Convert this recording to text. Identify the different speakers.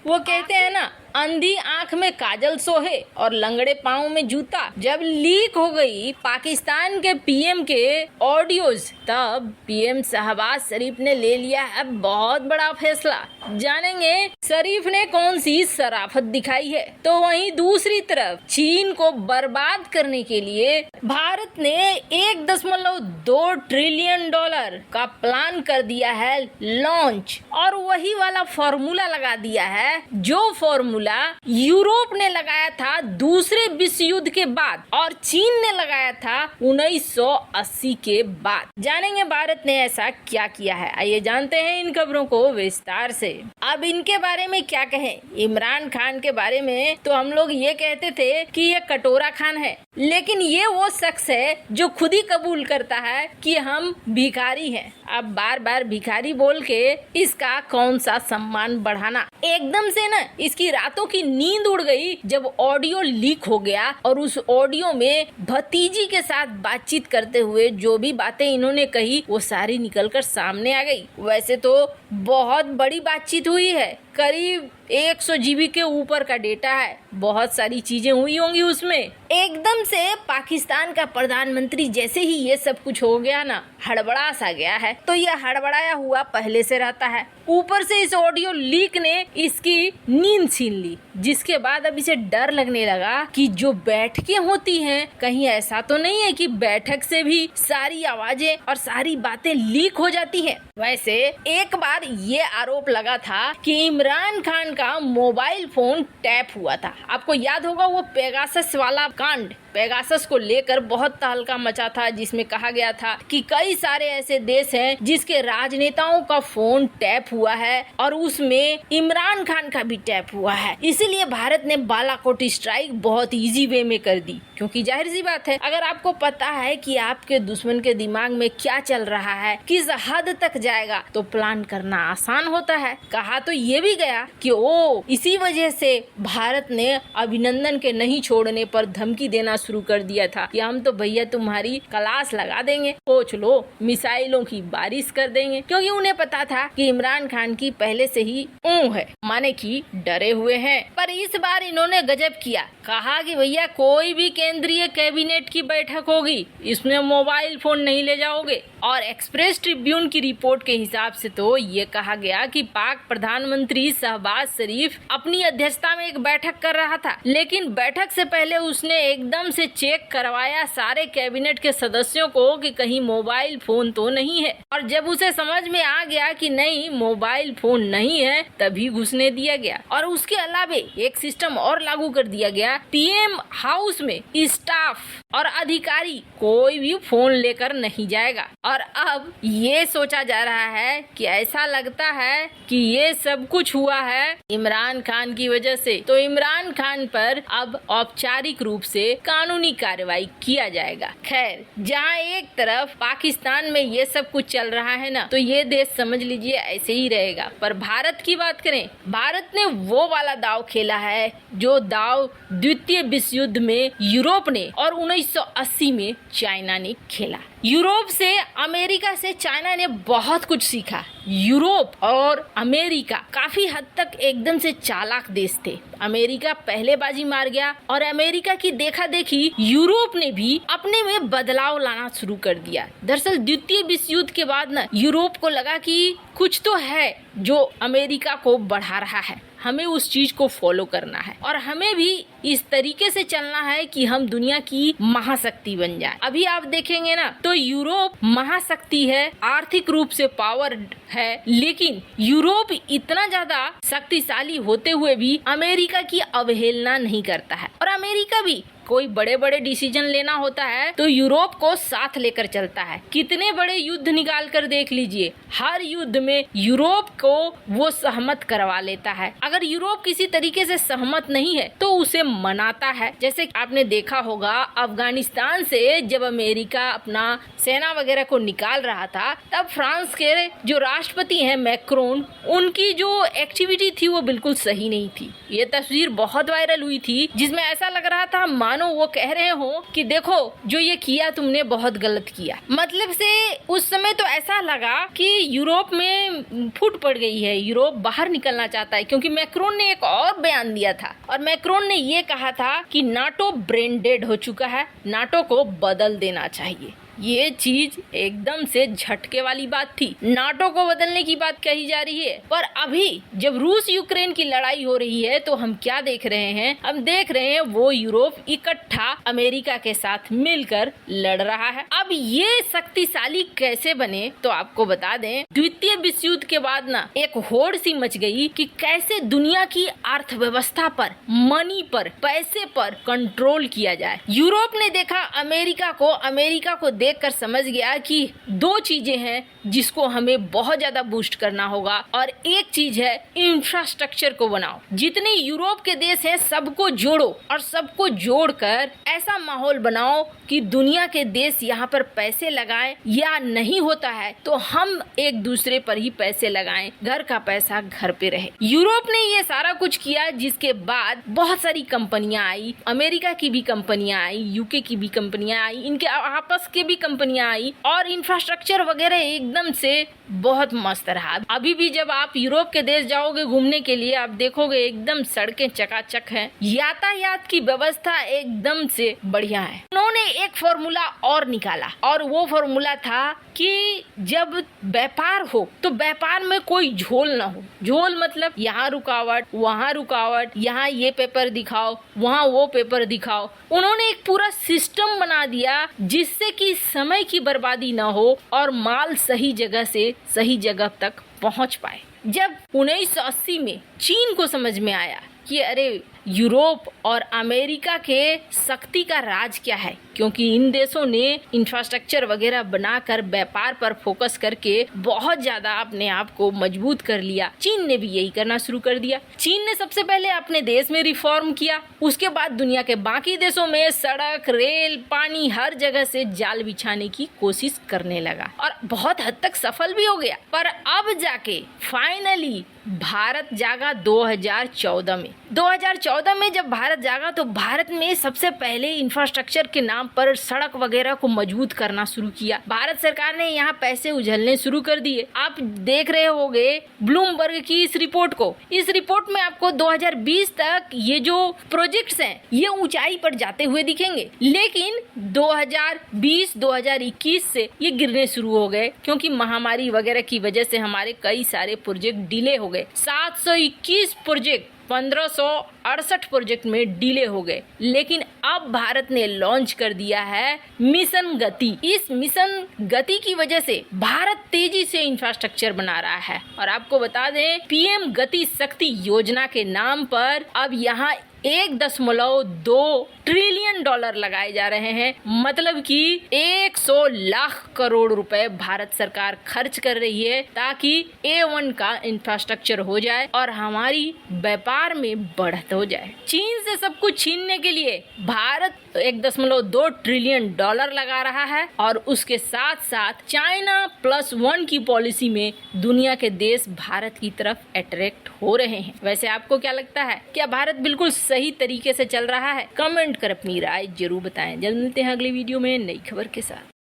Speaker 1: वो कहते हैं ना, अंधी आंख में काजल सोहे और लंगड़े पाँव में जूता। जब लीक हो गई पाकिस्तान के पीएम के ऑडियोज, तब पीएम शहबाज शरीफ ने ले लिया है बहुत बड़ा फैसला। जानेंगे शरीफ ने कौन सी शराफत दिखाई है। तो वहीं दूसरी तरफ चीन को बर्बाद करने के लिए भारत ने $1.2 ट्रिलियन का प्लान कर दिया है लॉन्च, और वही वाला फॉर्मूला लगा दिया है जो फॉर्मूला यूरोप ने लगाया था दूसरे विश्व युद्ध के बाद और चीन ने लगाया था 1980 के बाद। जानेंगे भारत ने ऐसा क्या किया है। आइए जानते हैं इन खबरों को विस्तार से। अब इनके बारे में क्या कहें। इमरान खान के बारे में तो हम लोग ये कहते थे कि ये कटोरा खान है, लेकिन ये वो शख्स है जो खुद ही कबूल करता है कि हम भिखारी हैं। अब बार बार भिखारी बोल के इसका कौन सा सम्मान बढ़ाना। एकदम से ना इसकी रातों की नींद उड़ गई जब ऑडियो लीक हो गया और उस ऑडियो में भतीजी के साथ बातचीत करते हुए जो भी बातें इन्होंने कही वो सारी निकलकर सामने आ गई। वैसे तो बहुत बड़ी बातचीत हुई है, करीब 100 GB के ऊपर का डेटा है, बहुत सारी चीजें हुई होंगी उसमें। एकदम से पाकिस्तान का प्रधानमंत्री जैसे ही ये सब कुछ हो गया ना, हड़बड़ा सा गया है। तो यह हड़बड़ाया हुआ पहले से रहता है, ऊपर से इस ऑडियो लीक ने इसकी नींद छीन ली, जिसके बाद अब इसे डर लगने लगा कि जो बैठकें होती हैं कहीं ऐसा तो नहीं है कि बैठक से भी सारी आवाजें और सारी बातें लीक हो जाती हैं। वैसे एक बार ये आरोप लगा था कि इमरान खान का मोबाइल फोन टैप हुआ था। आपको याद होगा वो पेगासस वाला कांड, पेगासस को लेकर बहुत तहलका मचा था, जिसमें कहा गया था कि कई सारे ऐसे देश हैं जिसके राजनेताओं का फोन टैप हुआ है और उसमें इमरान खान का भी टैप हुआ है। इसीलिए भारत ने बालाकोट स्ट्राइक बहुत इजी वे में कर दी, क्योंकि जाहिर सी बात है अगर आपको पता है कि आपके दुश्मन के दिमाग में क्या चल रहा है, किस हद तक जाएगा, तो प्लान करना आसान होता है। कहा तो ये भी गया कि इसी वजह से भारत ने अभिनंदन के नहीं छोड़ने पर धमकी देना शुरू कर दिया था कि हम तो भैया तुम्हारी क्लास लगा देंगे, सोच लो मिसाइलों की बारिश कर देंगे, क्योंकि उन्हें पता था कि इमरान खान की पहले से ही है, माने कि डरे हुए हैं। पर इस बार इन्होंने गजब किया, कहा कि भैया कोई भी केंद्रीय कैबिनेट की बैठक होगी इसमें मोबाइल फोन नहीं ले जाओगे। और एक्सप्रेस ट्रिब्यून की रिपोर्ट के हिसाब से तो ये कहा गया कि पाक प्रधानमंत्री शहबाज शरीफ अपनी अध्यक्षता में एक बैठक कर रहा था, लेकिन बैठक से पहले उसने एकदम से चेक करवाया सारे कैबिनेट के सदस्यों को कि कहीं मोबाइल फोन तो नहीं है। और जब उसे समझ में आ गया कि नहीं मोबाइल फोन नहीं है, तभी घुसने दिया गया। और उसके अलावे एक सिस्टम और लागू कर दिया गया, पीएम हाउस में स्टाफ और अधिकारी कोई भी फोन लेकर नहीं जाएगा। और अब ये सोचा जा रहा है कि ऐसा लगता है कि ये सब कुछ हुआ है इमरान खान की वजह से, तो इमरान खान पर अब औपचारिक रूप से कानूनी कार्रवाई किया जाएगा। खैर, जहाँ एक तरफ पाकिस्तान में ये सब कुछ चल रहा है ना, तो ये देश समझ लीजिए ऐसे ही रहेगा। पर भारत की बात करें, भारत ने वो वाला दाव खेला है जो दाव द्वितीय विश्व युद्ध में यूरोप ने और 1980 में चाइना ने खेला। यूरोप से, अमेरिका से चाइना ने बहुत कुछ सीखा। यूरोप और अमेरिका काफी हद तक एकदम से चालाक देश थे। अमेरिका पहले बाजी मार गया और अमेरिका की देखा देखी यूरोप ने भी अपने में बदलाव लाना शुरू कर दिया। दरअसल द्वितीय विश्व युद्ध के बाद ना यूरोप को लगा कि कुछ तो है जो अमेरिका को बढ़ा रहा है, हमें उस चीज को फॉलो करना है और हमें भी इस तरीके से चलना है कि हम दुनिया की महाशक्ति बन जाए। अभी आप देखेंगे ना तो यूरोप महाशक्ति है, आर्थिक रूप से पावर है, लेकिन यूरोप इतना ज्यादा शक्तिशाली होते हुए भी अमेरिका की अवहेलना नहीं करता है। और अमेरिका भी कोई बड़े बड़े डिसीजन लेना होता है तो यूरोप को साथ लेकर चलता है। कितने बड़े युद्ध निकाल कर देख लीजिए, हर युद्ध में यूरोप को वो सहमत करवा लेता है। अगर यूरोप किसी तरीके से सहमत नहीं है तो उसे मनाता है। जैसे आपने देखा होगा अफगानिस्तान से जब अमेरिका अपना सेना वगैरह को निकाल रहा था, तब फ्रांस के जो राष्ट्रपति हैं मैक्रोन, उनकी जो एक्टिविटी थी वो बिल्कुल सही नहीं थी। ये तस्वीर बहुत वायरल हुई थी जिसमें ऐसा लग रहा था मानो वो कह रहे हो कि देखो जो ये किया तुमने बहुत गलत किया। मतलब से उस समय तो ऐसा लगा कि यूरोप में फूट पड़ गई है, यूरोप बाहर निकलना चाहता है, क्योंकि मैक्रोन ने एक और बयान दिया था और मैक्रोन ने ये कहा था कि नाटो ब्रेन डेड हो चुका है, नाटो को बदल देना चाहिए। ये चीज एकदम से झटके वाली बात थी। नाटो को बदलने की बात कही जा रही है, पर अभी जब रूस यूक्रेन की लड़ाई हो रही है तो हम क्या देख रहे हैं? हम देख रहे हैं वो यूरोप इकट्ठा अमेरिका के साथ मिलकर लड़ रहा है। अब ये शक्तिशाली कैसे बने तो आपको बता दें, द्वितीय विश्व युद्ध के बाद ना एक होड़ सी मच गई कि कैसे दुनिया की अर्थव्यवस्था पर, मनी पर, पैसे पर कंट्रोल किया जाए। यूरोप ने देखा अमेरिका को देखकर समझ गया कि दो चीजें हैं जिसको हमें बहुत ज्यादा बूस्ट करना होगा, और एक चीज है इंफ्रास्ट्रक्चर को बनाओ। जितने यूरोप के देश हैं सबको जोड़ो और सबको जोड़कर ऐसा माहौल बनाओ कि दुनिया के देश यहाँ पर पैसे लगाएं, या नहीं होता है तो हम एक दूसरे पर ही पैसे लगाएं, घर का पैसा घर पे रहे। यूरोप ने ये सारा कुछ किया, जिसके बाद बहुत सारी कंपनियां आई, अमेरिका की भी कंपनियां आई, यूके की भी कंपनियां आई, इनके आपस के भी कंपनियां आई और इंफ्रास्ट्रक्चर वगैरह एकदम से बहुत मस्त रहा। अभी भी जब आप यूरोप के देश जाओगे घूमने के लिए, आप देखोगे एकदम सड़कें चकाचक हैं, यातायात की व्यवस्था एकदम से बढ़िया है। उन्होंने एक फॉर्मूला और निकाला और वो फॉर्मूला था कि जब व्यापार हो तो व्यापार में कोई झोल ना हो। झोल मतलब यहाँ रुकावट, वहाँ रुकावट, यहाँ ये पेपर दिखाओ, वहाँ वो पेपर दिखाओ। उन्होंने एक पूरा सिस्टम बना दिया जिससे कि समय की बर्बादी ना हो और माल सही जगह से सही जगह तक पहुँच पाए। जब 1980 में चीन को समझ में आया कि अरे यूरोप और अमेरिका के शक्ति का राज क्या है, क्योंकि इन देशों ने इंफ्रास्ट्रक्चर वगैरह बनाकर व्यापार पर फोकस करके बहुत ज्यादा अपने आप को मजबूत कर लिया। चीन ने भी यही करना शुरू कर दिया। चीन ने सबसे पहले अपने देश में रिफॉर्म किया, उसके बाद दुनिया के बाकी देशों में सड़क, रेल, पानी हर जगह से जाल बिछाने की कोशिश करने लगा और बहुत हद तक सफल भी हो गया। पर अब जाके फाइनली भारत जागा 2014 में। 2014 में जब भारत जागा तो भारत में सबसे पहले इंफ्रास्ट्रक्चर के नाम पर सड़क वगैरह को मजबूत करना शुरू किया। भारत सरकार ने यहाँ पैसे उछलने शुरू कर दिए। आप देख रहे होंगे ब्लूमबर्ग की इस रिपोर्ट को। इस रिपोर्ट में आपको 2020 तक ये जो प्रोजेक्ट्स हैं ये ऊंचाई पर जाते हुए दिखेंगे, लेकिन 2020-2021 से ये गिरने शुरू हो गए, क्योंकि महामारी वगैरह की वजह से हमारे कई सारे प्रोजेक्ट डिले हो गए। 721 प्रोजेक्ट 1568 प्रोजेक्ट में डिले हो गए। लेकिन अब भारत ने लॉन्च कर दिया है मिशन गति। इस मिशन गति की वजह से भारत तेजी से इंफ्रास्ट्रक्चर बना रहा है। और आपको बता दें, पीएम गति शक्ति योजना के नाम पर अब यहाँ 1.2 ट्रिलियन डॉलर लगाए जा रहे हैं। मतलब कि 100 लाख करोड़ रुपए भारत सरकार खर्च कर रही है ताकि A1 का इंफ्रास्ट्रक्चर हो जाए और हमारी व्यापार में बढ़त हो जाए। चीन से सब कुछ छीनने के लिए भारत 1.2 ट्रिलियन डॉलर लगा रहा है और उसके साथ साथ चाइना +1 की पॉलिसी में दुनिया के देश भारत की तरफ अट्रैक्ट हो रहे हैं। वैसे आपको क्या लगता है, क्या भारत बिल्कुल सही तरीके से चल रहा है? कमेंट कर अपनी राय जरूर बताएं। जल्द मिलते हैं अगली वीडियो में नई खबर के साथ।